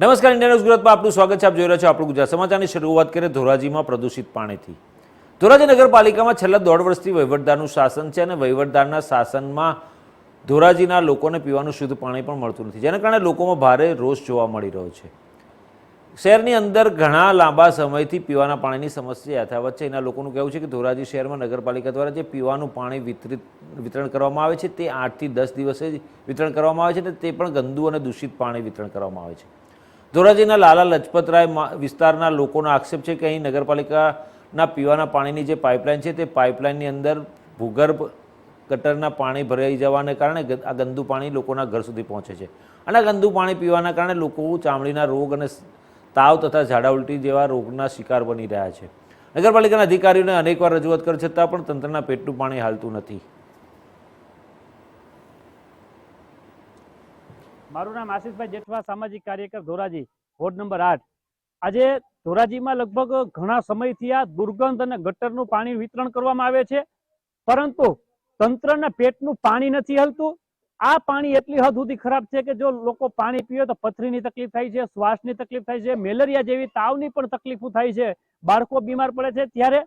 નમસ્કાર, India news ગુજરાતમાં આપનું સ્વાગત છે. આપ જોઈ રહ્યા છો આપણું ગુજરાત સમાચારની શરૂઆત કરીએ ધોરાજીમાં પ્રદૂષિત પાણીથી. ધોરાજી નગરપાલિકામાં છેલ્લા 1.5 વર્ષથી વહીવટદારનું શાસન છે અને વહીવટદારના શાસનમાં ધોરાજીના લોકોને પીવાનું શુદ્ધ પાણી પણ મળતું નથી, જેના કારણે લોકોમાં ભારે રોષ જોવા મળી રહ્યો છે. શહેરની અંદર ઘણા લાંબા સમયથી પીવાના પાણીની સમસ્યા યથાવત છે. એના લોકોનું કહેવું છે કે ધોરાજી શહેરમાં નગરપાલિકા દ્વારા જે પીવાનું પાણી વિતરણ કરવામાં આવે છે તે 8 થી 10 દિવસે જ વિતરણ કરવામાં આવે છે અને તે પણ ગંદુ અને દૂષિત પાણી વિતરણ કરવામાં આવે છે. ધોરાજીના લાલા લજપતરાય વિસ્તારના લોકોનો આક્ષેપ છે કે અહીં નગરપાલિકાના પીવાના પાણીની જે પાઇપલાઇન છે તે પાઇપલાઇનની અંદર ભૂગર્ભ ગટરના પાણી ભરાઈ જવાને કારણે આ ગંદુ પાણી લોકોના ઘર સુધી પહોંચે છે અને આ ગંદુ પાણી પીવાના કારણે લોકો ચામડીના રોગ અને તાવ તથા ઝાડા ઉલટી જેવા રોગના શિકાર બની રહ્યા છે. નગરપાલિકાના અધિકારીઓને અનેકવાર રજૂઆત કરી છતાં પણ તંત્રના પેટનું પાણી હાલતું નથી. મારું નામ આશિષભાઈ જેઠવા, સામાજિક કાર્યકર, ધોરાજી, વોર્ડ નંબર 8. આજે ધોરાજીમાં લગભગ ઘણા સમયથી આ દુર્ગંધ અને ગટરનું પાણી વિતરણ કરવામાં આવે છે, પરંતુ તંત્રના પેટનું પાણી નથી હલતું. આ પાણી એટલી હદ સુધી ખરાબ છે કે જો લોકો પાણી પીવે તો પથરીની તકલીફ થાય છે, શ્વાસની તકલીફ થાય છે, મેલેરિયા જેવી તાવની પણ તકલીફો થાય છે, બાળકો બીમાર પડે છે. ત્યારે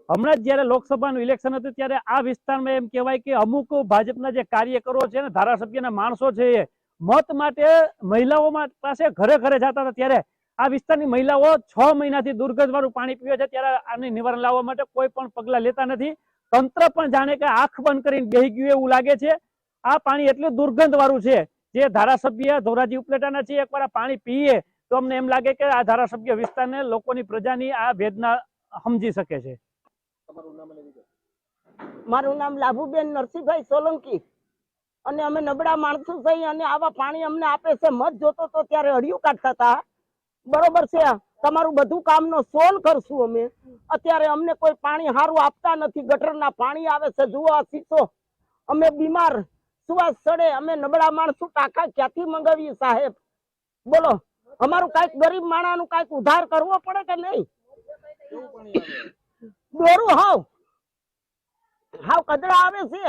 હમણાં જ જ્યારે લોકસભાનું ઇલેક્શન હતું ત્યારે આ વિસ્તારમાં એમ કહેવાય કે અમુક ભાજપના જે કાર્યકરો છે ને ધારાસભ્યના માણસો છે એ મત માટે મહિલાઓ પાસે ઘરે ઘરે જતા હતા. ત્યારે આ વિસ્તારની મહિલાઓ 6 મહિનાથી દુર્ગંધ વાળું પાણી પીવે છે. ત્યારે આને નિવારણ લાવવા માટે કોઈ પણ પગલા લેતા નથી. તંત્ર પણ જાણે કે આંખ બંધ કરીને બેહી ગયું એવું લાગે છે. આ પાણી એટલું દુર્ગંધ વાળું છે જે ધારાસભ્ય ધોરાજી ઉપલેટાના છે એકવાર આ પાણી પીએ તો અમને એમ લાગે કે આ ધારાસભ્ય વિસ્તારને લોકોની પ્રજાની આ વેદના સમજી શકે છે. મારું નામ લાભુબેન નરસિંહભાઈ સોલંકી અને અમે નબળા માણસો થઈ અને આવા પાણી અમને આપે છે. મત જોતો તો ત્યારે અડિયું કાઢતા હતા. બરોબર છે, તમારું બધું કામનો સોલ્વ કરશું અમે. અત્યારે અમને કોઈ પાણી સારું આપતા નથી. ગટરના પાણી આવે છે, જુઓ આ સીસો. અમે બીમાર, સુવાસ ચડે, અમે નબળા માણસો ટાંકા ક્યાંથી મંગાવીએ સાહેબ? બોલો, અમારું કઈક ગરીબ માણાનું કઈક ઉધાર કરવો પડે કે નહીં? દોરું હાવ કદડા આવે છે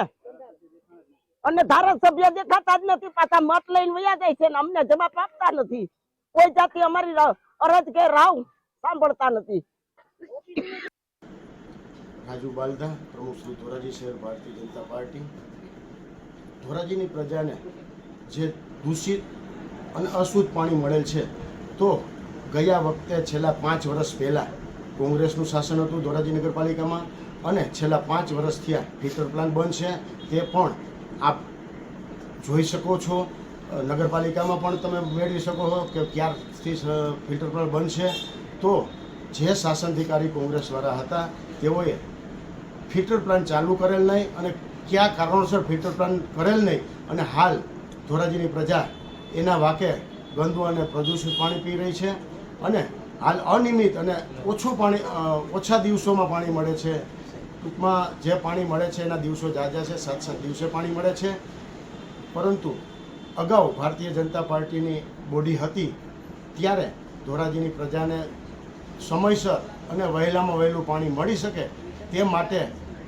અને ધારાસભ્ય દેખાતા જ નથી. પાછા મત લઈને વયા જાય છે ને અમને જવાબ આપતા નથી. કોઈ જાતિ અમારી અરજ કે રાવ સાંભળતા નથી. રાજુ બાલદા, પ્રમુખ શ્રી ધોરાજી શહેર ભારતીય જનતા પાર્ટી. ધોરાજીની પ્રજાને જે દૂષિત અને અશુદ્ધ પાણી મળેલ છે, તો ગયા વખતે છેલ્લા 5 વર્ષ પહેલાં કોંગ્રેસનું શાસન હતું ધોરાજી નગરપાલિકામાં અને છેલ્લા 5 વર્ષ થયા ફિલ્ટર પ્લાન્ટ બંધ છે. તે પણ આપ જોઈ શકો છો. નગરપાલિકામાં પણ તમે મેળવી શકો છો કે ક્યારથી ફિલ્ટર પ્લાન્ટ બંધ છે. તો જે શાસનાધિકારી કોંગ્રેસવાળા હતા તેઓએ ફિલ્ટર પ્લાન્ટ ચાલુ કરેલ નહીં અને કયા કારણોસર ફિલ્ટર પ્લાન્ટ કરેલ નહીં અને હાલ ધોરાજીની પ્રજા એના વાકે ગંદુ અને પ્રદૂષિત પાણી પી રહી છે અને હાલ અનિયમિત અને ઓછા દિવસોમાં પાણી મળે છે. ટૂંકમાં જે પાણી મળે છે એના દિવસો ઝાઝા છે, 7-7 દિવસે પાણી મળે છે. પરંતુ અગાઉ ભારતીય જનતા પાર્ટીની બોડી હતી ત્યારે ધોરાજીની પ્રજાને સમયસર અને વહેલામાં વહેલું પાણી મળી શકે તે માટે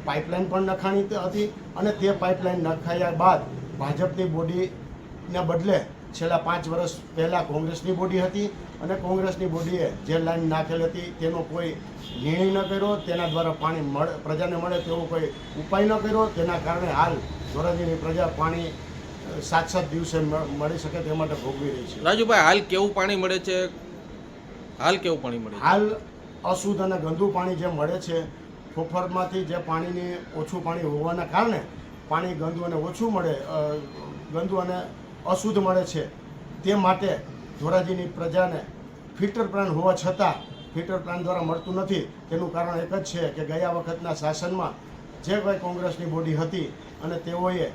પાઇપલાઇન પણ નખાણી હતી અને તે પાઇપલાઇન નખાયા બાદ ભાજપની બોડીના બદલે છેલ્લા 5 વર્ષ પહેલાં કોંગ્રેસની બોડી હતી અને કોંગ્રેસની બોડીએ જે લાઈન નાખેલ હતી તેનો કોઈ નિર્ણય ન કર્યો. તેના દ્વારા પાણી પ્રજાને મળે તેવો કોઈ ઉપાય ન કર્યો. તેના કારણે હાલ ધોરાજીની પ્રજા પાણી 7-7 દિવસે મળી શકે તે માટે ભોગવી રહી છે. રાજુભાઈ, હાલ કેવું પાણી મળે છે? હાલ અશુદ્ધ અને ગંદુ પાણી જે મળે છે, ફોફરમાંથી જે પાણીની ઓછું પાણી હોવાના કારણે પાણી ગંદુ અને ઓછું મળે, ગંદુ અને અશુદ્ધ મળે છે. તે માટે ધોરાજીની પ્રજાને ફિલ્ટર પ્લાન્ટ હોવા છતાં ફિલ્ટર પ્લાન્ટ દ્વારા મળતું નથી. તેનું કારણ એક જ છે કે ગયા વખતના શાસનમાં જે કોઈ કોંગ્રેસની બોડી હતી અને તેઓએ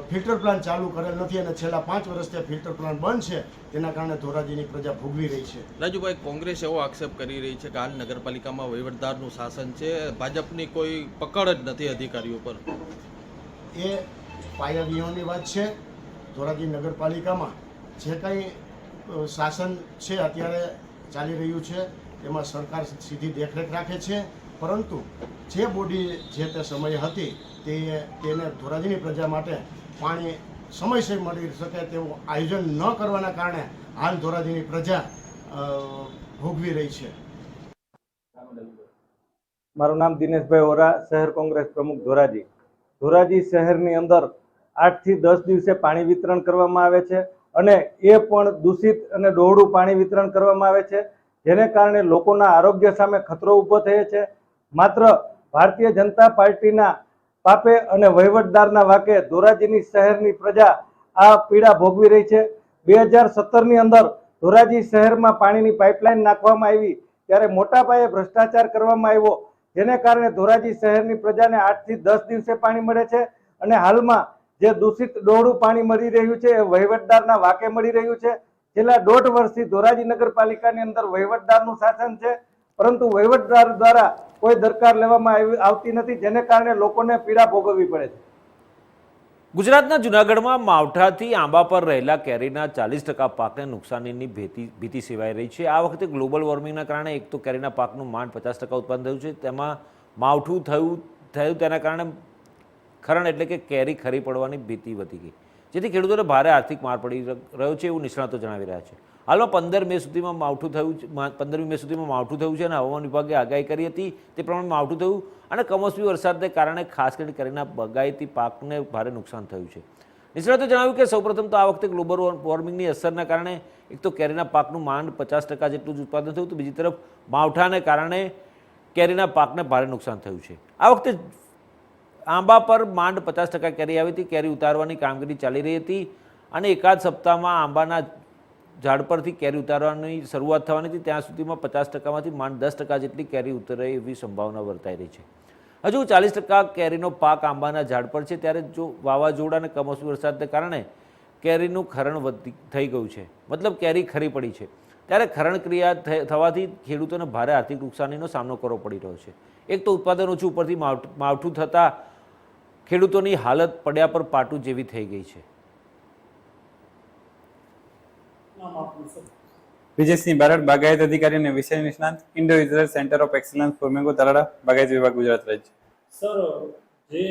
ફિલ્ટર પ્લાન્ટ ચાલુ કરેલ નથી અને છેલ્લા 5 વર્ષથી ફિલ્ટર પ્લાન્ટ બંધ છે. તેના કારણે ધોરાજીની પ્રજા ભોગવી રહી છે. રાજુભાઈ, કોંગ્રેસ એવો આક્ષેપ કરી રહી છે કે હાલ નગરપાલિકામાં વહીવટદારનું શાસન છે, ભાજપની કોઈ પકડ જ નથી અધિકારીઓ પર. એ પાયાવિહોની વાત છે. ધોરાજી નગરપાલિકામાં જે કંઈ શાસન છે અત્યારે ચાલી રહ્યું છે એમાં સરકાર સીધી દેખરેખ રાખે છે, પરંતુ જે બોડી જે તે સમયે હતી તેને ધોરાજીની પ્રજા માટે પાણી સમયસર મળી શકે તેવું આયોજન ન કરવાના કારણે હાલ ધોરાજીની પ્રજા ભોગવી રહી છે. મારું નામ દિનેશભાઈ ઓરા, શહેર કોંગ્રેસ પ્રમુખ ધોરાજી. ધોરાજી શહેરની અંદર 8 થી 10 દિવસે પાણી વિતરણ કરવામાં આવે છે અને એ પણ દૂષિત અને ડોહળું પાણી વિતરણ કરવામાં આવે છે, જેને કારણે લોકોના આરોગ્ય સામે ખતરો ઊભો થયો છે. માત્ર ભારતીય જનતા પાર્ટીના પાપે અને વહીવટદારના વાકે ધોરાજીની શહેરની પ્રજા આ પીડા ભોગવી રહી છે. 2017ની અંદર ધોરાજી શહેરમાં પાણીની પાઇપલાઇન નાખવામાં આવી ત્યારે મોટા પાયે ભ્રષ્ટાચાર કરવામાં આવ્યો, જેને કારણે ધોરાજી શહેરની પ્રજાને 8 થી 10 દિવસે પાણી મળે છે અને હાલમાં જે દૂષિત ડોહળું પાણી મળી રહ્યું છે એ વહીવટદારના વાકે મળી રહ્યું છે. છેલ્લા 1.5 વર્ષથી ધોરાજી નગરપાલિકાની અંદર વહીવટદારનું શાસન છે, પરંતુ વહીવટદાર દ્વારા કોઈ દરકાર લેવામાં આવતી નથી, જેને કારણે લોકોને પીડા ભોગવવી પડે છે. ગુજરાતના જૂનાગઢમાં માવઠાથી આંબા પર રહેલા કેરીના 40% પાકને નુકસાનીની ભીતિ સેવાઈ રહી છે. આ વખતે ગ્લોબલ વોર્મિંગના કારણે એક તો કેરીના પાકનું માંડ 50% ઉત્પાદન થયું છે, તેમાં માવઠું થયું તેના કારણે ખરણ એટલે કે કેરી ખરી પડવાની ભીતિ વધી ગઈ, જેથી ખેડૂતોને ભારે આર્થિક માર પડી રહ્યો છે એવું નિષ્ણાતો જણાવી રહ્યા છે. હાલમાં 15 મે સુધીમાં માવઠું થયું છે અને હવામાન વિભાગે આગાહી કરી હતી તે પ્રમાણે માવઠું થયું અને કમોસમી વરસાદને કારણે ખાસ કરીને કેરીના બગાયતી પાકને ભારે નુકસાન થયું છે. નિષ્ણાતો જણાવ્યું કે સૌપ્રથમ તો આ વખતે ગ્લોબલ વોર્મિંગની અસરના કારણે એક તો કેરીના પાકનું માંડ 50% જેટલું જ ઉત્પાદન થયું, તો બીજી તરફ માવઠાને કારણે કેરીના પાકને ભારે નુકસાન થયું છે. આ વખતે આંબા પર માંડ 50% કેરી આવી હતી. કેરી ઉતારવાની કામગીરી ચાલી રહી હતી અને એકાદ સપ્તાહમાં આંબાના ઝાડ પરથી કેરી ઉતારવાની શરૂઆત થવાની હતી. ત્યાં સુધીમાં 50%માંથી માંડ 10% જેટલી કેરી ઉતરે એવી સંભાવના વર્તાઈ રહી છે. હજુ 40% કેરીનો પાક આંબાના ઝાડ પર છે, ત્યારે જો વાવાઝોડા અને કમોસમી વરસાદને કારણે કેરીનું ખરણ થઈ ગયું છે, મતલબ કેરી ખરી પડી છે, ત્યારે ખરણ ક્રિયા થવાથી ખેડૂતોને ભારે આર્થિક નુકસાનીનો સામનો કરવો પડી રહ્યો છે. એક તો ઉત્પાદન ઓછું, ઉપરથી માવઠું થતાં ખેડૂતોની હાલત પડ્યા પર પાટું જેવી થઈ ગઈ છે. વિજયસિંહ બારડ, બાગાયત અધિકારી અને વિષય નિષ્ણાંત, Indo Israel centre of excellence for mango Talala, બાગાયત વિભાગ, ગુજરાત રાજ્ય. સર, જે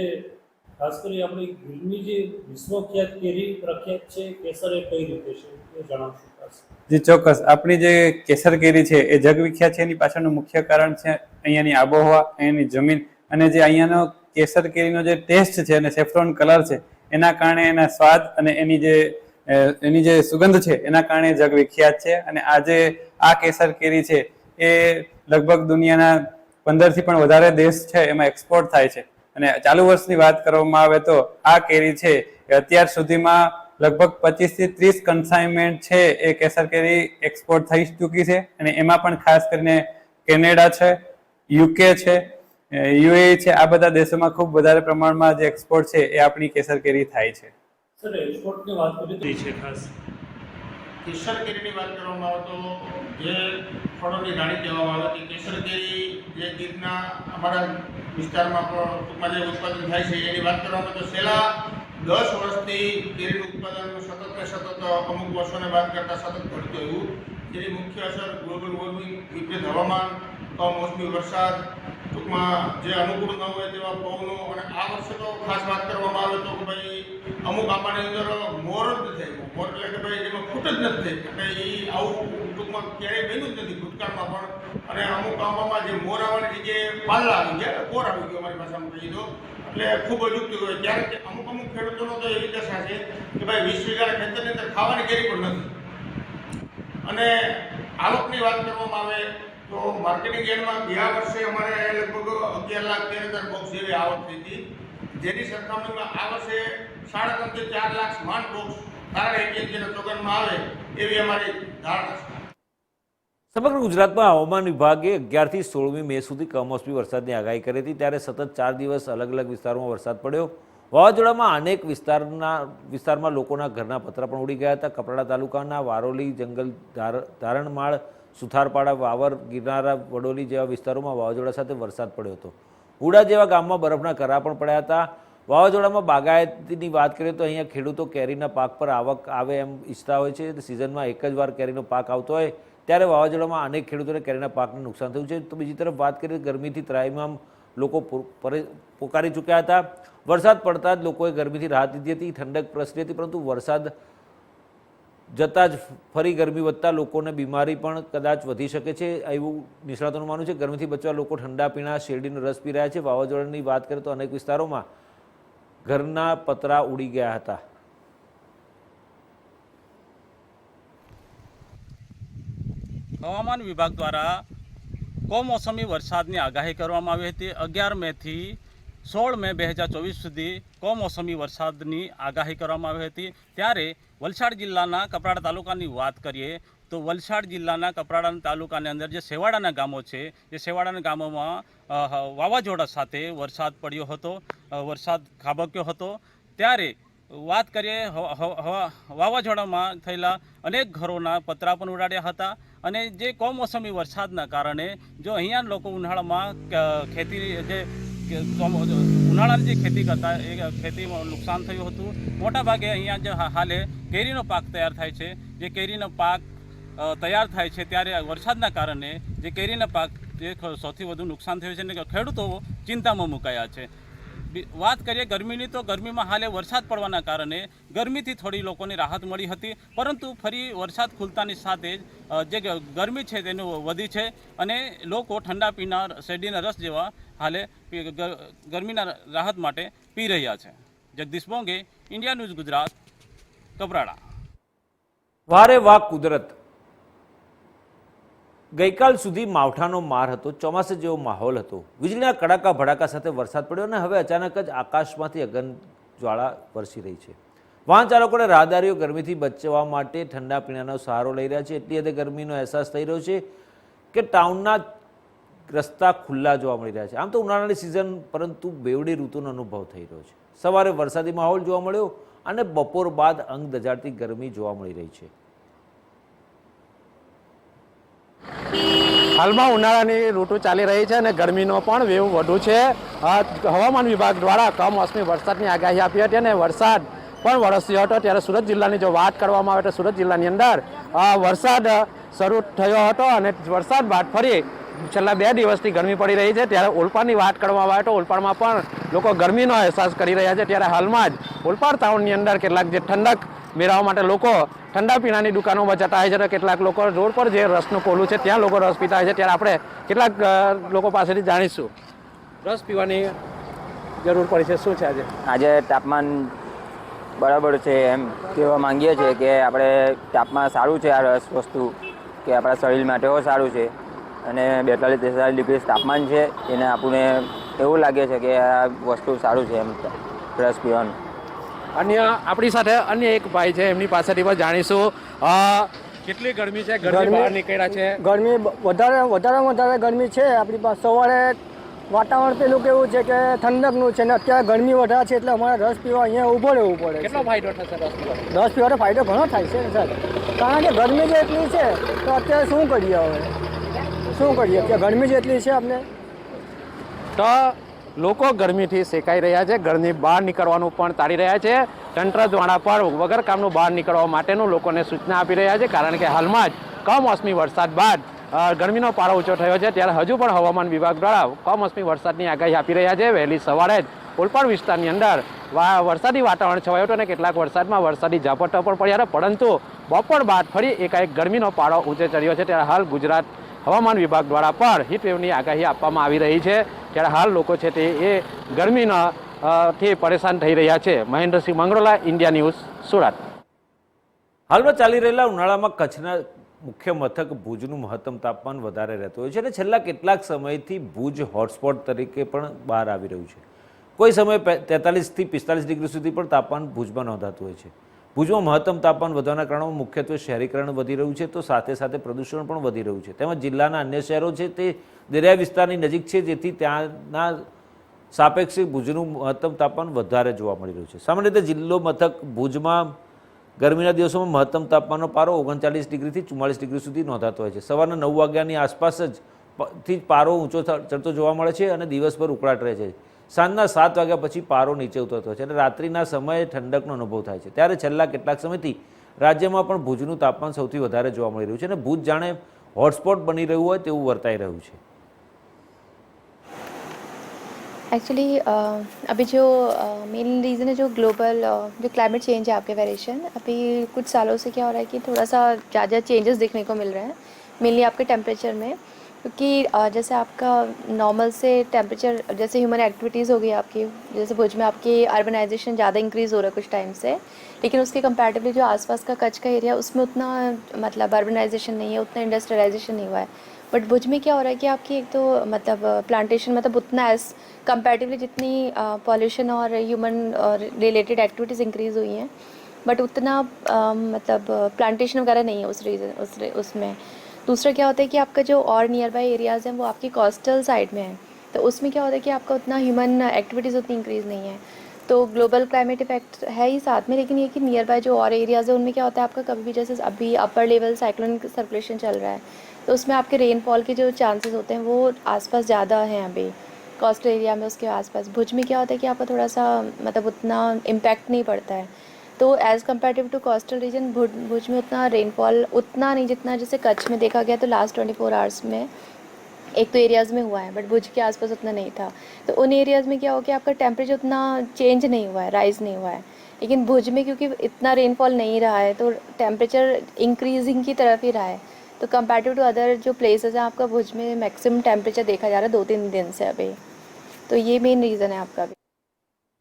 ખાસ કરી આપણી ગીરની જે વિશ્વખ્યાત કેરી પ્રખ્યાત છે કેસર, એ કઈ રીતે છે એ જણાવશો ખાસ? જી ચોક્કસ. આપણી જે કેસર કેરી છે એ જગવિખ્યાત છે. એની પાછળનું મુખ્ય કારણ છે અહીંયાની આબોહવા, અહીંયાની જમીન અને જે અહીંયાનો કેસર કેરીનો જે ટેસ્ટ છે અને સેફ્રોન કલર છે એના કારણે એના સ્વાદ અને એની જે સુગંધ છે એના કારણે જગ વિખ્યાત છે. અને આજે આ કેસર કેરી છે એ લગભગ દુનિયાના 15 થી પણ વધારે દેશ છે એમાં એક્સપોર્ટ થાય છે. અને ચાલુ વર્ષની વાત કરવામાં આવે તો આ કેરી છે એ અત્યાર સુધીમાં લગભગ 25 થી 30 કન્સાઇનમેન્ટ છે એ કેસર કેરી એક્સપોર્ટ થઈ ચૂકી છે. અને એમાં પણ ખાસ કરીને કેનેડા છે, યુકે છે, યુએઈ છે, આ બધા દેશોમાં ખૂબ વધારે પ્રમાણમાં જે એક્સપોર્ટ છે એ આપણી કેસર કેરી થાય છે. સર, એક્સપોર્ટની વાત કરી છે ખાસ કેસર કેરીની વાત કરવામાં આવે તો જે ફળોની રાણી કહેવામાં આવે કે કેસર કેરી જે ગીરના અમારા વિસ્તારમાં ટૂંકમાં જે ઉત્પાદન થાય છે એની વાત કરવામાં તો છેલ્લા 10 વર્ષથી કેરીનું ઉત્પાદન સતત અમુક વર્ષોને વાત કરતાં સતત ઘટતું એવું. જેની મુખ્ય અસર ગ્લોબલ વોર્મિંગ, વિપરીત હવામાન, કમોસમી વરસાદ, ટૂંકમાં જે અનુકૂળ ન હોય તેવા પવનો, અને આ વર્ષે તો ખાસ વાત કરવામાં આવે તો કે ભાઈ અમુક આંબાની અંદર મોર જ નથી આવ્યો. મોર એટલે કે ભાઈ એમાં ફૂટ જ નથી થઈ, એટલે એ આવું ટૂંકમાં ક્યારેય બન્યું જ નથી ભૂતકાળમાં પણ. અને અમુક આંબામાં જે મોર આવવાની જગ્યાએ પાલ્લા આવી ગયા, કોર આવી ગયો અમારી ભાષામાં કહી દો, એટલે ખૂબ જ યુક્તિ હોય. ત્યારે અમુક ખેડૂતોનો તો એવી દશા છે કે ભાઈ 20 વીઘા ખેતરની અંદર ખાવાની કેરી પણ નથી. અને આવકની વાત કરવામાં આવે તો માર્કેટિંગ યાર્ડમાં ગયા વર્ષે અમારે લગભગ 11,13,000 બોક્સ જેવી આવક થઈ હતી, જેની સરખામણીમાં આ વર્ષે 3.5 થી 4 લાખ માંડ બોક્સ કારણ એપીએમસીના ચોગનમાં આવે એવી અમારી ધારણા છે. સમગ્ર ગુજરાતમાં હવામાન વિભાગે 11 થી 16મી મે સુધી કમોસમી વરસાદની આગાહી કરી હતી, ત્યારે સતત 4 દિવસ અલગ અલગ વિસ્તારોમાં વરસાદ પડ્યો. વાવાઝોડામાં અનેક વિસ્તારમાં લોકોના ઘરના પતરા પણ ઉડી ગયા હતા. કપરાડા તાલુકાના વારોલી, જંગલ, ધારણમાળ, સુથારપાડા, વાવર, ગિરનારા, વડોલી જેવા વિસ્તારોમાં વાવાઝોડા સાથે વરસાદ પડ્યો હતો. હુડા જેવા ગામમાં બરફના કરા પણ પડ્યા હતા. વાવાઝોડામાં બાગાયતીની વાત કરીએ તો અહીંયા ખેડૂતો કેરીના પાક પર આવક આવે એમ ઈચ્છતા હોય છે. સિઝનમાં એક જ વાર કેરીનો પાક આવતો હોય ત્યારે વાવાઝોડામાં અનેક ખેડૂતોને કેરીના પાકને નુકસાન થયું છે. તો બીજી તરફ વાત કરીએ ગરમીથી ત્રાહિમામ લોકો પોકારી ચૂક્યા હતા. વરસાદ પડતા જ લોકોએ ગરમીથી રાહત લીધી હતી, ઠંડક પ્રસરી હતી, પરંતુ વરસાદ જતાં જ ફરી ગરમી વધતા લોકોને બીમારી પણ કદાચ વધી શકે છે એવું નિષ્ણાતોનું માનવું છે. ગરમીથી બચવા લોકો ઠંડા પીણા, શેરડીનો રસ પી રહ્યા છે. વાવાઝોડાની વાત કરીએ તો અનેક વિસ્તારોમાં ઘરના પતરા ઉડી ગયા હતા. હવામાન વિભાગ દ્વારા કમોસમી વરસાદની આગાહી કરવામાં આવી હતી. 11 મેથી 16 મે 2024 સુધી કમોસમી વરસાદની આગાહી કરવામાં આવી હતી. ત્યારે વલસાડ જિલ્લાના કપરાડા તાલુકાની વાત કરીએ તો વલસાડ જિલ્લાના કપરાડા તાલુકાની અંદર જે સેવાડાના ગામો છે, એ સેવાડાના ગામોમાં વાવાઝોડા સાથે વરસાદ પડ્યો હતો, વરસાદ ખાબક્યો હતો. ત્યારે વાત કરીએ વાવાઝોડામાં થયેલા અનેક ઘરોના પતરા પણ ઉડાડ્યા હતા. અને જે કમોસમી વરસાદના કારણે જો અહીંયા લોકો ઉનાળામાં ખેતી ઉનાળાની જે ખેતી કરતા એ ખેતીમાં નુકસાન થયું હતું. મોટાભાગે અહીંયા જે હાલે કેરીનો પાક તૈયાર થાય છે, જે કેરીનો પાક તૈયાર થાય છે ત્યારે વરસાદના કારણે જે કેરીના પાક જે સૌથી વધુ નુકસાન થયું છે અને ખેડૂતો ચિંતામાં મુકાયા છે. વાત કરીએ ગરમીની તો ગરમીમાં હાલે વરસાદ પડવાના કારણે ગરમીથી થોડી લોકોને રાહત મળી હતી, પરંતુ ફરી વરસાદ ખુલતાની સાથે જ જે ગરમી છે તેનું વધી છે અને લોકો ઠંડા પીણા, શેરડીના રસ જેવા હાલે ગરમીના રાહત માટે પી રહ્યા છે. Jagdish Bonge, India News Gujarat, Kaprada. વારે વાહ કુદરત. ગઈકાલ સુધી માવઠાનો માર હતો, ચોમાસા જેવો માહોલ હતો, વીજળીના કડાકા ભડાકા સાથે વરસાદ પડ્યો અને હવે અચાનક જ આકાશમાંથી અગન જ્વાળા વરસી રહી છે. વાહન ચાલકોને રાહદારીઓ ગરમીથી બચવા માટે ઠંડા પીણાનો સહારો લઈ રહ્યા છે. એટલી હદે ગરમીનો અહેસાસ થઈ રહ્યો છે કે ટાઉનના રસ્તા ખુલ્લા જોવા મળી રહ્યા છે. આમ તો ઉનાળાની સિઝન, પરંતુ બેવડી ઋતુનો અનુભવ થઈ રહ્યો છે. સવારે વરસાદી માહોલ જોવા મળ્યો અને બપોર બાદ અંગ દજાડતી ગરમી જોવા મળી રહી છે. હાલમાં ઉનાળાની ઋતુ ચાલી રહી છે અને ગરમીનો પણ વેવ વધુ છે. હવામાન વિભાગ દ્વારા કમોસમી વરસાદની આગાહી આપી હતી અને વરસાદ પણ વરસ્યો હતો. ત્યારે સુરત જિલ્લાની જો વાત કરવામાં આવે તો સુરત જિલ્લાની અંદર વરસાદ શરૂ થયો હતો અને વરસાદ બાદ ફરી છેલ્લા 2 દિવસથી ગરમી પડી રહી છે. ત્યારે ઓલપાડની વાત કરવામાં આવે તો ઓલપાડમાં પણ લોકો ગરમીનો અહેસાસ કરી રહ્યા છે. ત્યારે હાલમાં જ ઓલપાડ ટાઉનની અંદર કેટલાક જે ઠંડક મેળવવા માટે લોકો ઠંડા પીણાની દુકાનોમાં જતા હોય છે, તો કેટલાક લોકો રોડ પર જે રસનું કોલું છે ત્યાં લોકો રસ પીતા હોય છે. ત્યારે આપણે કેટલાક લોકો પાસેથી જાણીશું રસ પીવાની જરૂર પડી છે. શું છે આજે તાપમાન બરાબર છે એમ કહેવા માંગીએ છીએ કે આપણે તાપમાન સારું છે, આ રસ વસ્તુ કે આપણા શરીર માટે સારું છે અને 42-43 ડિગ્રી તાપમાન છે, એને આપણને એવું લાગે છે કે આ વસ્તુ સારું છે એમ રસ પીવાનું. અન્ય આપણી સાથે અન્ય એક ભાઈ છે, એમની પાસેથી પણ જાણીશું કેટલી ગરમી છે, ગરમી બહાર નીકળ્યા છે. ગરમી વધારે ગરમી છે આપણી પાસે. સવારે વાતાવરણ પેલું કેવું છે કે ઠંડકનું છે ને અત્યારે ગરમી વધારે છે એટલે અમારે રસ પીવા અહીંયા ઊભો રહેવું પડે. કેટલો ફાયદો થશે રસ પીવાનો? રસ પીવાનો ફાયદો ઘણો થાય છે ને સર, કારણ કે ગરમી જ એટલી છે તો અત્યારે શું કરીએ હવે, શું કરીએ કે ગરમી જ એટલી છે આપણે. તો લોકો ગરમીથી શેકાઈ રહ્યા છે, ઘરની બહાર નીકળવાનું પણ ટાળી રહ્યા છે. તંત્ર દ્વારા પણ વગર કામનું બહાર નીકળવા માટેનું લોકોને સૂચના આપી રહ્યા છે, કારણ કે હાલમાં જ કમોસમી વરસાદ બાદ ગરમીનો પારો ઊંચો થયો છે. ત્યારે હજુ પણ હવામાન વિભાગ દ્વારા કમોસમી વરસાદની આગાહી આપી રહ્યા છે. વહેલી સવારે જ ઓલપાડ વિસ્તારની અંદર વરસાદી વાતાવરણ છવાયું હતું અને કેટલાક વરસાદમાં વરસાદી ઝાપટા પણ પડ્યા હતા, પરંતુ બપોર બાદ ફરી એકાએક ગરમીનો પારો ઊંચે ચડ્યો છે. ત્યારે હાલ ગુજરાત હવામાન વિભાગ દ્વારા પણ હીટવેવની આગાહી આપવામાં આવી રહી છે. ત્યારે હાલ લોકો છે તે એ ગરમીના થી પરેશાન થઈ રહ્યા છે. Mahendrasinh Mangrola, India news, Surat. હાલમાં ચાલી રહેલા ઉનાળામાં કચ્છના મુખ્ય મથક ભુજનું મહત્તમ તાપમાન વધારે રહેતું હોય છે અને છેલ્લા કેટલાક સમયથી ભુજ હોટસ્પોટ તરીકે પણ બહાર આવી રહ્યું છે. કોઈ સમયે 43થી 45 ડિગ્રી સુધી પણ તાપમાન ભુજમાં નોંધાતું હોય છે. ભુજમાં મહત્તમ તાપમાન વધવાના કારણો મુખ્યત્વે શહેરીકરણ વધી રહ્યું છે, તો સાથે સાથે પ્રદૂષણ પણ વધી રહ્યું છે. તેમજ જિલ્લાના અન્ય શહેરો છે તે દરિયા વિસ્તારની નજીક છે, જેથી ત્યાંના સાપેક્ષે ભુજનું મહત્તમ તાપમાન વધારે જોવા મળી રહ્યું છે. સામાન્ય રીતે જિલ્લો મથક ભુજમાં ગરમીના દિવસોમાં મહત્તમ તાપમાનનો પારો 39 ડિગ્રીથી 44 ડિગ્રી સુધી નોંધાતો હોય છે. સવારના 9 વાગ્યાની આસપાસ જ પારો ઊંચો ચડતો જોવા મળે છે અને દિવસભર ઉકળાટ રહે છે. સાંજના 7 વાગ્યા પછી પારો નીચે ઉતરતો હોય છે અને રાત્રિના સમયે ઠંડકનો અનુભવ થાય છે. ત્યારે છેલ્લા કેટલાક સમયથી રાજ્યમાં પણ ભુજનું તાપમાન સૌથી વધારે જોવા મળી રહ્યું છે અને ભુજ જાણે હોટસ્પોટ બની રહ્યું હોય તેવું વર્તાઈ રહ્યું છે. एक्चुअली अभी जो मेन रीज़न है जो ग्लोबल जो क्लाइमेट चेंज है आपके वेरिएशन, अभी कुछ सालों से क्या हो रहा है कि थोड़ा सा ज़्यादा चेंजेस देखने को मिल रहे हैं मेनली आपके टेम्परेचर में, क्योंकि जैसे आपका नॉर्मल से टेम्परेचर, जैसे ह्यूमन एक्टिविटीज़ हो गई आपकी, जैसे भुज में आपकी अर्बनाइजेशन ज़्यादा इंक्रीज़ हो रहा है कुछ टाइम से, लेकिन उसके कंपैरेटिवली जो आसपास का कच्छ का एरिया उसमें उतना मतलब अर्बनाइजेशन नहीं है, उतना इंडस्ट्रियलाइजेशन नहीं हुआ है। बट भुज में क्या हो रहा है कि आपकी एक तो मतलब प्लांटेशन मतलब उतना एज कंपैरेटिवली जितनी पॉल्यूशन और ह्यूमन रिलेटेड एक्टिविटीज़ इंक्रीज़ हुई हैं, बट उतना मतलब प्लांटेशन वगैरह नहीं है उस रीज़न उसमें। दूसरा क्या होता है कि आपका जो और नियर बाई एरियाज़ हैं वो आपकी कोस्टल साइड में है, तो उसमें क्या होता है कि आपका उतना ह्यूमन एक्टिविटीज़ उतनी इंक्रीज़ नहीं है। तो ग्लोबल क्लाइमेट इफेक्ट है ही साथ में, लेकिन ये कि नियर बाय जो और एरियाज़ है उनमें क्या होता है आपका कभी भी, जैसे अभी अपर लेवल साइक्लोनिक सर्कुलेशन चल रहा है, तो उसमें आपके रेनफॉल के जो चांसेस होते हैं वो आसपास ज़्यादा हैं अभी कोस्टल एरिया में। उसके आसपास भुज में क्या होता है कि आपका थोड़ा सा मतलब उतना इम्पैक्ट नहीं पड़ता है, तो as comparative to coastal region Bhuj में उतना रेनफॉल उतना नहीं जितना जैसे कच्छ में देखा गया, तो लास्ट 24 आवर्स में एक तो एरियाज़ में हुआ है, बट भुज के आसपास उतना नहीं था। तो उन एरियाज़ में क्या हो गया आपका टेम्परेचर उतना चेंज नहीं हुआ है, राइज़ नहीं हुआ है, लेकिन भुज में क्योंकि इतना रेनफॉल नहीं रहा है तो टेम्परेचर इंक्रीजिंग की तरफ ही रहा है। तो कंपैरेटिव टू अदर जो प्लेसेस हैं आपका भुज में मैक्सिमम टेम्परेचर देखा जा रहा है 2-3 दिन से अभी, तो ये मेन रीज़न है आपका भी।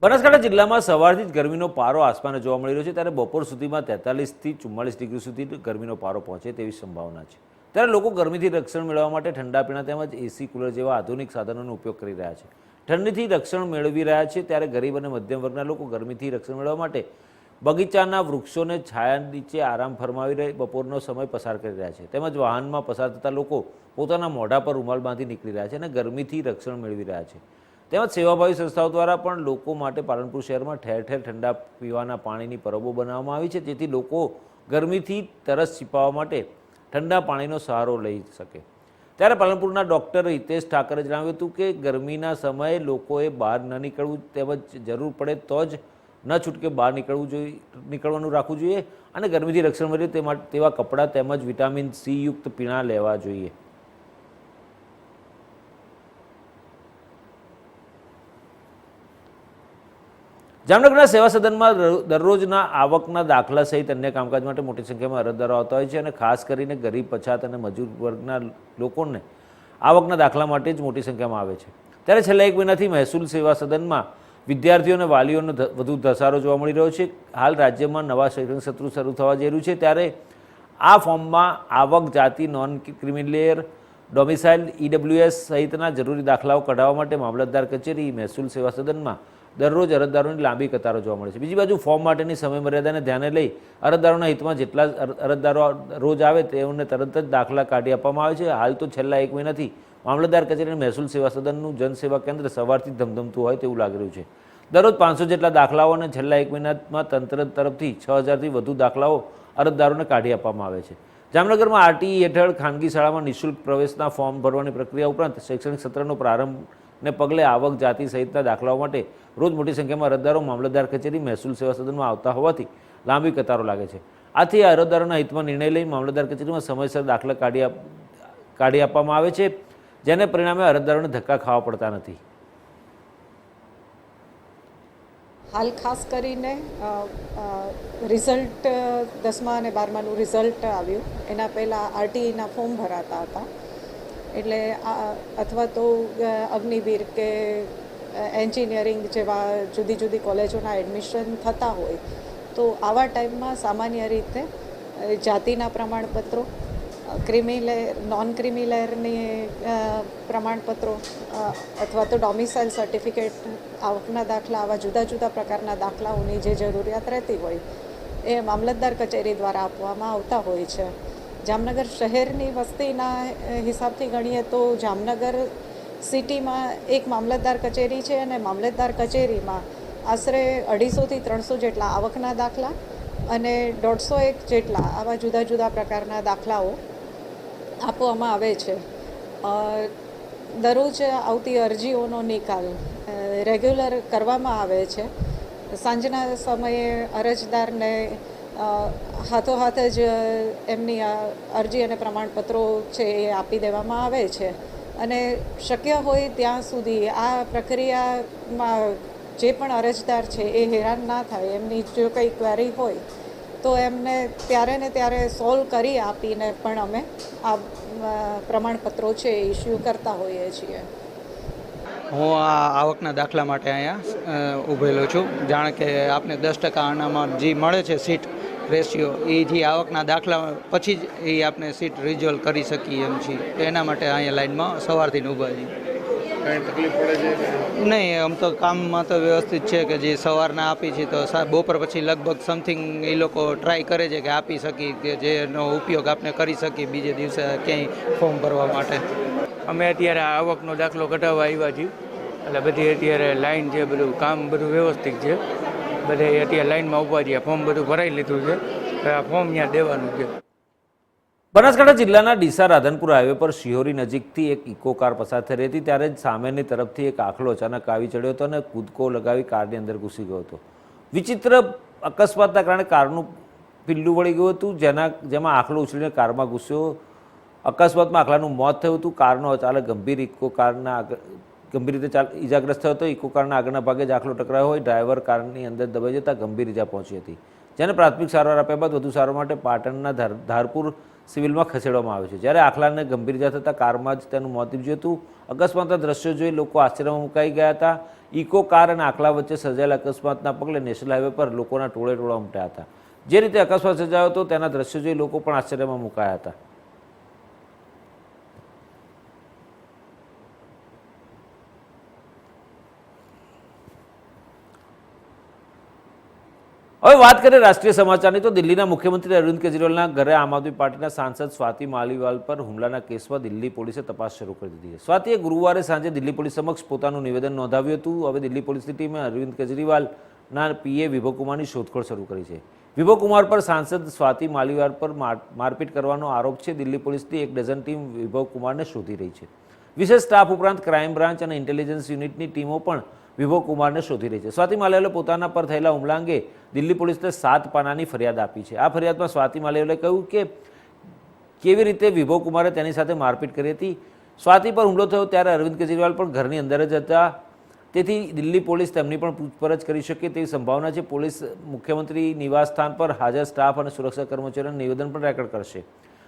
બનાસકાંઠા જિલ્લામાં સવારથી જ ગરમીનો પારો આસમાને જોવા મળી રહ્યો છે, ત્યારે બપોર સુધીમાં 43 થી 44 ડિગ્રી સુધી ગરમીનો પારો પહોંચે તેવી સંભાવના છે। ત્યારે લોકો ગરમીથી રક્ષણ મેળવવા માટે ઠંડા પીણા તેમજ એસી કુલર જેવા આધુનિક સાધનોનો ઉપયોગ કરી રહ્યા છે। ઠંડીથી રક્ષણ મેળવી રહ્યા છે, ત્યારે ગરીબ અને મધ્યમ વર્ગના લોકો ગરમીથી રક્ષણ મેળવવા માટે બગીચાના વૃક્ષોને છાયા નીચે આરામ ફરમાવી રહી બપોરનો સમય પસાર કરી રહ્યા છે, તેમજ વાહનમાં પસાર થતા લોકો પોતાના મોઢા પર રૂમાલ બાંધી નીકળી રહ્યા છે અને ગરમીથી રક્ષણ મેળવી રહ્યા છે। તેમજ સેવાભાવી સંસ્થાઓ દ્વારા પણ લોકો માટે પાલનપુર શહેરમાં ઠેર ઠેર ઠંડા પીવાના પાણીની પરબો બનાવવામાં આવી છે, જેથી લોકો ગરમીથી તરસ છીપાવવા માટે ઠંડા પાણીનો સહારો લઈ શકે। ત્યારે પાલનપુરના ડૉક્ટર હિતેશ ઠાકરે જણાવ્યું હતું કે ગરમીના સમયે લોકોએ બહાર ન નીકળવું તેમજ જરૂર પડે તો જ ન છૂટકે બહાર નીકળવાનું રાખવું જોઈએ અને ગરમીથી રક્ષણ મળે તેવા કપડાં તેમજ વિટામિન સી યુક્ત પીણા લેવા જોઈએ। જામનગરના સેવા સદનમાં દરરોજના આવકના દાખલા સહિત અન્ય કામકાજ માટે મોટી સંખ્યામાં અરજદારો આવતા હોય છે અને ખાસ કરીને ગરીબ પછાત અને મજૂર વર્ગના લોકોને આવકના દાખલા માટે જ મોટી સંખ્યામાં આવે છે। ત્યારે છેલ્લા 1 મહિનાથી મહેસૂલ સેવા સદનમાં વિદ્યાર્થીઓ અને વાલીઓનો વધુ ધસારો જોવા મળી રહ્યો છે। હાલ રાજ્યમાં નવા શૈક્ષણિક સત્ર શરૂ થવા જઈ રહ્યું છે, ત્યારે આ ફોર્મમાં આવક, જાતિ, નોન ક્રિમિલેયર, ડોમિસાઇલ, ઈડબ્લ્યુએસ સહિતના જરૂરી દાખલાઓ કઢાવવા માટે મામલતદાર કચેરી, મહેસૂલ સેવા સદનમાં દરરોજ અરજદારોની લાંબી કતારો જોવા મળે છે। બીજી બાજુ ફોર્મ માટેની સમયમર્યાદાને ધ્યાને લઈ અરજદારોના હિતમાં જેટલા અરજદારો રોજ આવે તેઓને તરત જ દાખલા કાઢી આપવામાં આવે છે। હાલ તો છેલ્લા 1 મહિનાથી મામલતદાર કચેરી અને મહેસૂલ સેવા સદનનું જનસેવા કેન્દ્ર સવારથી ધમધમતું હોય તેવું લાગી રહ્યું છે। દરરોજ 500 જેટલા દાખલાઓ અને છેલ્લા 1 મહિનામાં તંત્ર તરફથી 6000થી વધુ દાખલાઓ અરજદારોને કાઢી આપવામાં આવે છે। જામનગરમાં આરટીઈ હેઠળ ખાનગી શાળામાં નિઃશુલ્ક પ્રવેશના ફોર્મ ભરવાની પ્રક્રિયા ઉપરાંત શૈક્ષણિક સત્રનો પ્રારંભને પગલે આવક, જાતિ સહિતના દાખલાઓ માટે રોજ મોટી સંખ્યામાં અરજદારો મામલતદાર કચેરી, મહેસૂલ સેવા સદનમાં આવતા હોવાથી લાંબી કતારો લાગે છે। આથી આ અરજદારોના હિતમાં નિર્ણય લઈ મામલતદાર કચેરીમાં સમયસર દાખલા કાઢી આપવામાં આવે છે, જેને પરિણામે અરજદારોને ધક્કા ખાવા પડતા નથી। હાલ ખાસ કરીને રિઝલ્ટ 10મા અને 12માનું રિઝલ્ટ આવ્યું, એના પહેલાં આરટીઈના ફોર્મ ભરાતા હતા, એટલે અથવા તો અગ્નિવીર કે એન્જિનિયરિંગ જેવા જુદી જુદી કોલેજોના એડમિશન થતા હોય, તો આવા ટાઈમમાં સામાન્ય રીતે જાતિના પ્રમાણપત્રો, નોન ક્રિમિલેયરની પ્રમાણપત્રો અથવા તો ડોમિસાઇલ સર્ટિફિકેટ, આવકના દાખલા, આવા જુદા જુદા પ્રકારના દાખલાઓની જે જરૂરિયાત રહેતી હોય એ મામલતદાર કચેરી દ્વારા આપવામાં આવતા હોય છે। જામનગર શહેરની વસ્તીના હિસાબથી ગણીએ તો જામનગર સિટીમાં એક મામલતદાર કચેરી છે અને મામલતદાર કચેરીમાં આશરે 250થી 300 જેટલા આવકના દાખલા અને 150 જેટલા આવા જુદા જુદા પ્રકારના દાખલાઓ આપવામાં આવે છે। દરરોજ આવતી અરજીઓનો નિકાલ રેગ્યુલર કરવામાં આવે છે। સાંજના સમયે અરજદારને હાથોહાથ જ એમની અરજી અને પ્રમાણપત્રો છે એ આપી દેવામાં આવે છે અને શક્ય હોય ત્યાં સુધી આ પ્રક્રિયામાં જે પણ અરજદાર છે એ હેરાન ના થાય, એમની જો કંઈ ક્વેરી હોય તો એમને ત્યારે ને ત્યારે સોલ્વ કરી આપીને પણ અમે આ પ્રમાણપત્રો છે એ ઇસ્યુ કરતા હોઈએ છીએ. હું આ આવકના દાખલા માટે અહીંયા ઊભેલો છું. જાણે કે આપને 10% આનામાં જે મળે છે સીટ રેશિયો, એ જે આવકના દાખલા પછી જ એ આપણે સીટ રિઝોલ્વ કરી શકીએ એમ છીએ. તો એના માટે અહીંયા લાઈનમાં સવારથી ઊભા છીએ. કંઈ તકલીફ પડે છે? નહીં, આમ તો કામમાં તો વ્યવસ્થિત છે કે જે સવારના આપી છે તો બપોર પછી લગભગ સમથિંગ એ લોકો ટ્રાય કરે છે કે આપી શકી, કે જેનો ઉપયોગ આપણે કરી શકીએ બીજે દિવસે ક્યાંય ફોર્મ ભરવા માટે. અમે અત્યારે આવકનો દાખલો કઢાવવા આવ્યા છીએ, એટલે બધી અત્યારે લાઈન છે, બધું કામ બધું વ્યવસ્થિત છે. બધે અત્યારે લાઈનમાં ઊભા છીએ, ફોર્મ બધું ભરાઈ લીધું છે, આ ફોર્મ ત્યાં દેવાનું છે. બનાસકાંઠા જિલ્લાના ડીસા રાધનપુર હાઈવે પર શિહોરી નજીકથી એક ઇકો કાર પસાર થઈ રહી હતી, ત્યારે જ સામેની તરફથી એક આખલો અચાનક આવી ચડ્યો હતો અને કૂદકો લગાવી કારની અંદર ઘૂસી ગયો હતો. વિચિત્ર અકસ્માતના કારણે કારનું પિલ્લું વળી ગયું હતું, જેમાં આખલો ઉછળીને કારમાં ઘૂસ્યો. અકસ્માતમાં આખલાનું મોત થયું હતું. કારનો ચાલક ગંભીર રીતે ઈજાગ્રસ્ત થયો હતો. ઇકો કારના આગળના ભાગે જ આખલો ટકરાયો હોય. ડ્રાઈવર કારની અંદર દબાઈ જતાં ગંભીર ઈજા પહોંચી હતી, જેને પ્રાથમિક સારવાર આપ્યા બાદ વધુ સારવાર માટે પાટણના ધારપુર સિવિલમાં ખસેડવામાં આવ્યો છે. જ્યારે આખલાને ગંભીર ઈજા થતાં કારમાં જ તેનું મોત નીપજ્યું હતું. અકસ્માતના દ્રશ્યો જોઈ લોકો આશ્ચર્યમાં મુકાઈ ગયા હતા. ઇકો કાર અને આખલા વચ્ચે સર્જાયેલા અકસ્માતના પગલે નેશનલ હાઈવે પર લોકોના ટોળે ટોળા ઉમટ્યા હતા. જે રીતે અકસ્માત સર્જાયો હતો તેના દ્રશ્યો જોઈ લોકો પણ આશ્ચર્યમાં મુકાયા હતા. હવે વાત કરીએ રાષ્ટ્રીય સમાચારની, તો દિલ્હીના મુખ્યમંત્રી અરવિંદ કેજરીવાલના ઘરે આમ આદમી પાર્ટીના સાંસદ સ્વાતિ માલીવાલ પર હુમલાના કેસમાં દિલ્હી પોલીસે તપાસ શરૂ કરી દીધી છે. સ્વાતિએ ગુરુવારે સાંજે દિલ્હી પોલીસ સમક્ષ પોતાનું નિવેદન નોંધાવ્યું હતું. હવે દિલ્હી પોલીસની ટીમે અરવિંદ કેજરીવાલના પીએ વિભવકુમારની શોધખોળ શરૂ કરી છે. વિભવકુમાર પર સાંસદ સ્વાતિ માલીવાલ પર મારપીટ કરવાનો આરોપ છે. દિલ્હી પોલીસની એક ડઝન ટીમ વિભવકુમારને શોધી રહી છે. વિશેષ સ્ટાફ ઉપરાંત ક્રાઇમ બ્રાન્ચ અને ઇન્ટેલિજન્સ યુનિટની ટીમો પણ વિભવકુમારને શોધી રહી છે. સ્વાતિ માલીવાલે પોતાના પર થયેલા હુમલા અંગે દિલ્હી પોલીસને 7 પાનાની ફરિયાદ આપી છે. આ ફરિયાદમાં સ્વાતિ માલીવાલે કહ્યું કે કેવી રીતે વિભવકુમારે તેની સાથે મારપીટ કરી હતી. સ્વાતિ પર હુમલો થયો ત્યારે અરવિંદ કેજરીવાલ પણ ઘરની અંદર જ હતા, તેથી દિલ્હી પોલીસ તેમની પણ પૂછપરછ કરી શકે તેવી સંભાવના છે. પોલીસ મુખ્યમંત્રી નિવાસ સ્થાન પર હાજર સ્ટાફ અને સુરક્ષા કર્મચારીઓનું નિવેદન પણ રેકોર્ડ કરશે.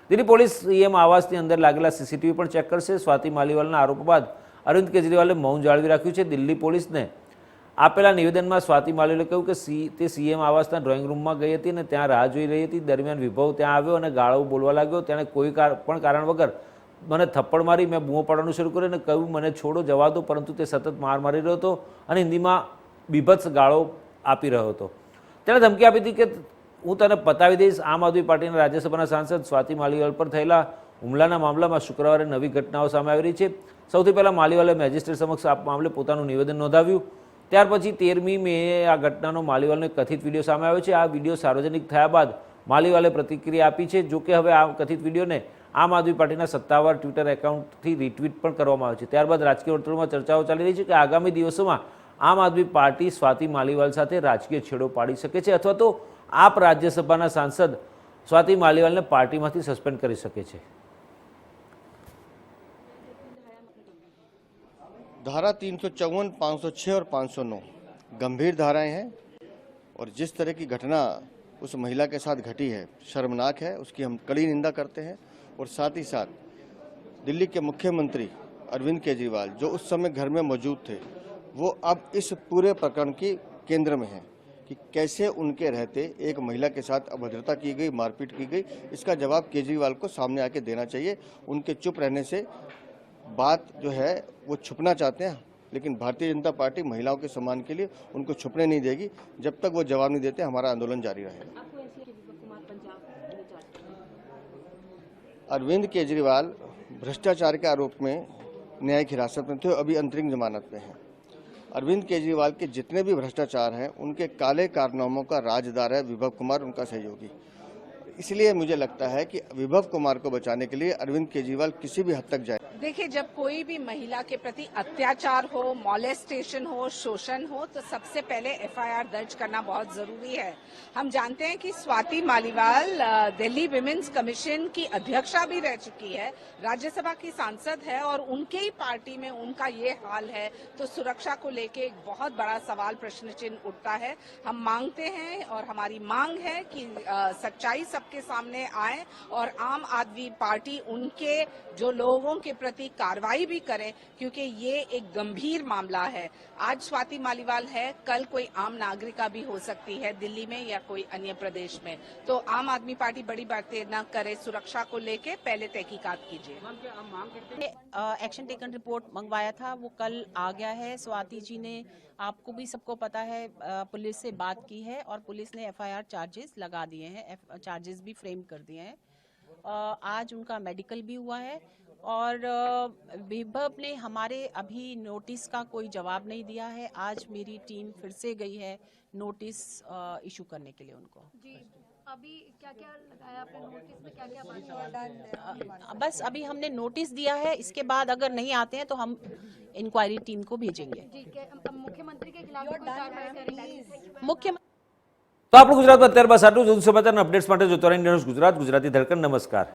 દિલ્હી પોલીસ સીએમ આવાસની અંદર લાગેલા સીસીટીવી પણ ચેક કરશે. સ્વાતિ માલીવાલના આરોપ બાદ અરવિંદ કેજરીવાલે મૌન જાળવી રાખ્યું છે. દિલ્હી પોલીસને આપેલા નિવેદનમાં સ્વાતિ માલીવાલે કહ્યું કે તે સીએમ આવાસના ડ્રોઈંગ રૂમમાં ગઈ હતી અને ત્યાં રાહ જોઈ રહી હતી. દરમિયાન વિભવ ત્યાં આવ્યો અને ગાળો બોલવા લાગ્યો. તેણે કોઈ પણ કારણ વગર મને થપ્પડ મારી. મેં બૂમો પાડવાનું શરૂ કર્યું અને કહ્યું મને છોડો, જવા દો, પરંતુ તે સતત માર મારી રહ્યો હતો અને હિન્દીમાં બીભત્સ ગાળો આપી રહ્યો હતો. તેણે ધમકી આપી હતી કે હું તને પતાવી દઈશ. આમ આદમી પાર્ટીના રાજ્યસભાના સાંસદ સ્વાતિ માલીવાલ પર થયેલા હુમલાના મામલામાં શુક્રવારે નવી ઘટનાઓ સામે આવી રહી છે. સૌથી પહેલાં માલીવાલે મેજિસ્ટ્રેટ સમક્ષ આ મામલે પોતાનું નિવેદન નોંધાવ્યું. ત્યાર પછી 13મી મેએ આ ઘટનાનો માલીવાલનો એક કથિત વિડીયો સામે આવ્યો છે. આ વિડીયો સાર્વજનિક થયા બાદ માલીવાલે પ્રતિક્રિયા આપી છે. જોકે હવે આ કથિત વિડીયોને આમ આદમી પાર્ટીના સત્તાવાર ટ્વિટર એકાઉન્ટથી રીટ્વીટ પણ કરવામાં આવ્યો છે. ત્યારબાદ રાજકીય વર્તુળમાં ચર્ચાઓ ચાલી રહી છે કે આગામી દિવસોમાં આમ આદમી પાર્ટી સ્વાતિ માલીવાલ સાથે રાજકીય છેડો પાડી શકે છે અથવા તો આપ રાજ્યસભાના સાંસદ સ્વાતિ માલીવાલને પાર્ટીમાંથી સસ્પેન્ડ કરી શકે છે. धारा 354, 506 और 509 गंभीर धाराएं हैं और जिस तरह की घटना उस महिला के साथ घटी है शर्मनाक है, उसकी हम कड़ी निंदा करते हैं. और साथ ही साथ दिल्ली के मुख्यमंत्री अरविंद केजरीवाल जो उस समय घर में मौजूद थे, वो अब इस पूरे प्रकरण की केंद्र में हैं कि कैसे उनके रहते एक महिला के साथ अभद्रता की गई, मारपीट की गई. इसका जवाब केजरीवाल को सामने आके देना चाहिए. उनके चुप रहने से बात जो है वो छुपना चाहते हैं, लेकिन भारतीय जनता पार्टी महिलाओं के सम्मान के लिए उनको छुपने नहीं देगी. जब तक वो जवाब नहीं देते हमारा आंदोलन जारी रहेगा. अरविंद केजरीवाल भ्रष्टाचार के आरोप में न्यायिक हिरासत में थे, अभी अंतरिम जमानत में हैं. अरविंद केजरीवाल के जितने भी भ्रष्टाचार हैं उनके काले कारनामों का राजदार है विभव कुमार, उनका सहयोगी. इसलिए मुझे लगता है कि विभव कुमार को बचाने के लिए अरविंद केजरीवाल किसी भी हद तक जाए। देखिए, जब कोई भी महिला के प्रति अत्याचार हो, मॉलेस्टेशन हो, शोषण हो, तो सबसे पहले एफआईआर दर्ज करना बहुत जरूरी है। हम जानते हैं कि स्वाति मालीवाल दिल्ली विमेंस कमीशन की अध्यक्षा भी रह चुकी है, राज्यसभा की सांसद है और उनके ही पार्टी में उनका ये हाल है, तो सुरक्षा को लेके एक बहुत बड़ा सवाल, प्रश्न चिन्ह उठता है। हम मांगते हैं और हमारी मांग है कि सच्चाई सबके सामने आए और आम आदमी पार्टी उनके जो लोगों के प्रति कार्रवाई भी करे, क्योंकि ये एक गंभीर मामला है। आज स्वाति मालीवाल है, कल कोई आम नागरिका भी हो सकती है दिल्ली में या कोई अन्य प्रदेश में। तो आम आदमी पार्टी बड़ी बातें न करे, सुरक्षा को लेके पहले तहकीकात कीजिए। एक्शन टेकन रिपोर्ट मंगवाया था, वो कल आ गया है। स्वाति जी ने, आपको भी सबको पता है, पुलिस से बात की है और पुलिस ने एफआईआर चार्जेस लगा दिए हैं, चार्जेस भी फ्रेम कर दिए हैं। आज उनका मेडिकल भी हुआ है और विभव ने हमारे अभी नोटिस का कोई जवाब नहीं दिया है। आज मेरी टीम फिर से गई है नोटिस इशू करने के लिए उनको। जी, अभी क्या-क्या लगाया आपने नोटिस में, क्या-क्या बात? बस अभी हमने नोटिस दिया है, इसके बाद अगर नहीं आते हैं तो हम इंक्वायरी टीम को भेजेंगे। जी, मुख्यमंत्री के खिलाफ कोई कार्रवाई करेंगे? मुख्यमंत्री તો આપણું ગુજરાતમાં અત્યાર બાદ આટલું જ. સમાચારના અપડેટ્સ માટે જોતા રહો ન્યૂઝ ગુજરાત, ગુજરાતી ધડકન. નમસ્કાર.